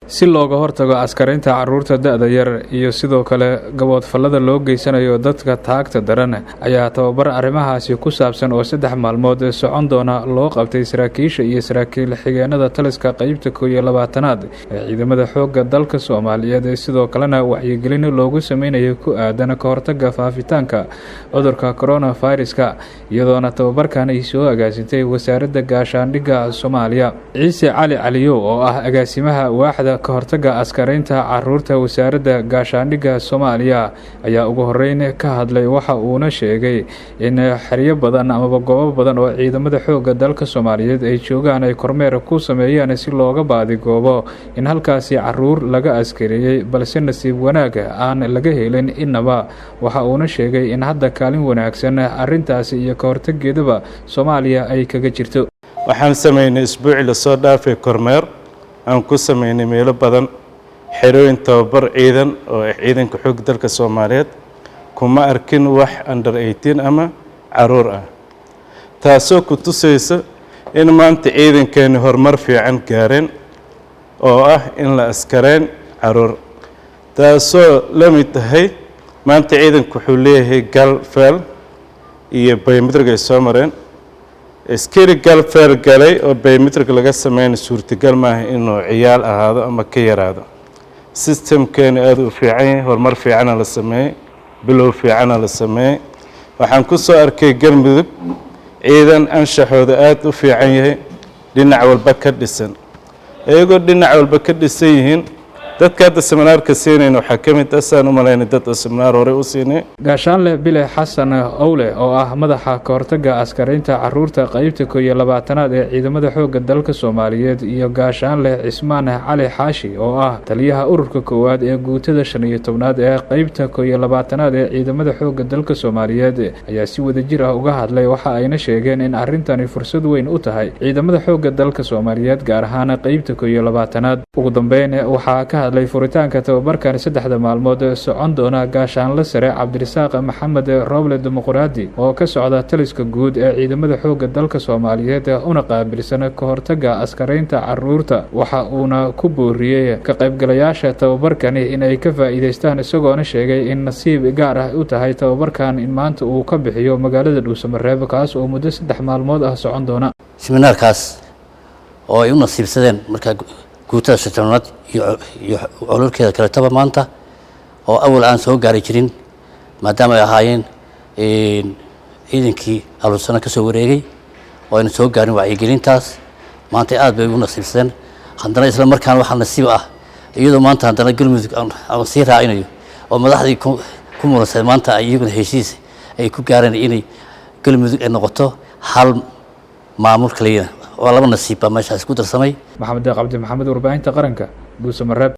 si looga hortago askaraynta carruurta da'da yar iyo sidoo kale gaboodfallada loo geysanayo dadka taagta daran ayaa tababar arrimahaasi ku saabsan oo 3 maalmood socon doona loo qabtay saraakiisha iyo saraakiil xigeenada taliska qaybta 12aad ee ciidamada xoogga dalka Soomaaliyeed sidoo kalena wacyigelin loogu sameeyay ku aadan ka hortagga faafitaanka cudurka coronavirus-ka iyadoona tababarkan ay soo agaasintay wasaaradda gaashaandhigga Soomaaliya Ciise Cali Caliyo oo ah agaasimaha waaxda ka hortagga askaraynta carruurta wasaaradda gaashaandhigga Soomaaliya ayaa ugu horeyn ka hadlay waxa uuna sheegay in xiriyo badan ama goobo badan oo ciidamada xoogga dalka Soomaaliyeed ay joogaan ay kormeer ku sameeyaan si looga baadigoobo in halkaasi carruur laga askareeyay balse nasiib wanaag aan laga helin inaba waxa uuna sheegay in hadda kaalin wanaagsan arintaasi iyo ka hortaggeedaba Soomaaliya ay kaga jirto waxaan sameeynay isbuuci la soo dhaafay kormeer aan ku sameeynay meelo badan xirooyin tababar ciidan oo ciidanka xoogga dalka Soomaaliyeed kuma arkin wax under 18 ama caruur ah taasoo ku tusaysa in maanta ciidankeenu horumar fiican gaareen oo ah in la askareyn caruur taasoo la mid tahay maanta ciidanku wuxuu leeyahay galfeel iyo biometric ay soo mareen askari galfeel galay oo biometric laga sameeyay suurtagal ma aha inuu ciyaal ahaado ama ka yaraado systemkeenu aad u fiican yahay horumar fiican la sameeyay bilow fiican la sameeyay waxaan ku soo arkay galmudug ciidan anshaxooda aad u fiican yahay dhinac walba ka dhisan ayagoo dhinac walba ka dhisan yihiin dadka hadda seminaarka siinayna waxaa ka mid ah saan u malaynay dad seminar hore u siinay gaashaanle bile xasan owle oo ah madaxa ka hortagga askaraynta carruurta qaybta 12aad ee ciidamada xoogga dalka Soomaaliyeed iyo gaashaanle Cismaan Cali Xaashi oo ah taliyaha ururka koowaad ee guutada 15aad ee qaybta 12aad ee ciidamada xoogga dalka Soomaaliyeed ayaa si wadajir ah uga hadlay waxa ayna sheegeen in arintani fursad weyn u tahay ciidamada xoogga dalka Soomaaliyeed gaar ahaan qaybta 12aad ugu dambeyn waxa ka hadlay furitaanka tababarkan 3 maalmood socon doona gaashaanle sare Cabdirasaaq Maxamed Roble Dimuqraadi oo ka socda taliska guud ee ciidamada xoogga dalka Soomaaliyeed una qaabilsan ka hortagga askaraynta carruurta waxa uuna ku booriyay ka qaybgalayaasha tababarkan in ay ka faa'iideystaan isagoona sheegay in nasiib gaar ah u tahay tababarkan in maanta uu ka bixiyo magaalada Dhuusamareeb kaas oo muddo 3 maalmood ah socon doona seminaarkaas oo ay u nasiibsadeen marka guutada 15aad iyo ololkeeda kale taba maanta oo awal aan soo gaari jirin maadaama ay ahaayeen ciidankii alusana ka soo wareegay oo ayna soo gaarin wacyigelintaas maanta aad bay ugu nasiibsadeen haddana isla markaan waxaa nasiib ah iyadoo maanta haddana galmudug aan sii raacinayo oo madaxdii ku muransaday maanta iyaguna heshiis ay ku gaareen inay galmudug ay noqoto hal maamul kaliya oo laba nasiib baa meeshaas ku darsamay Maxamed Cabdi Maxamed warbaahinta qaranka Dhuusamareeb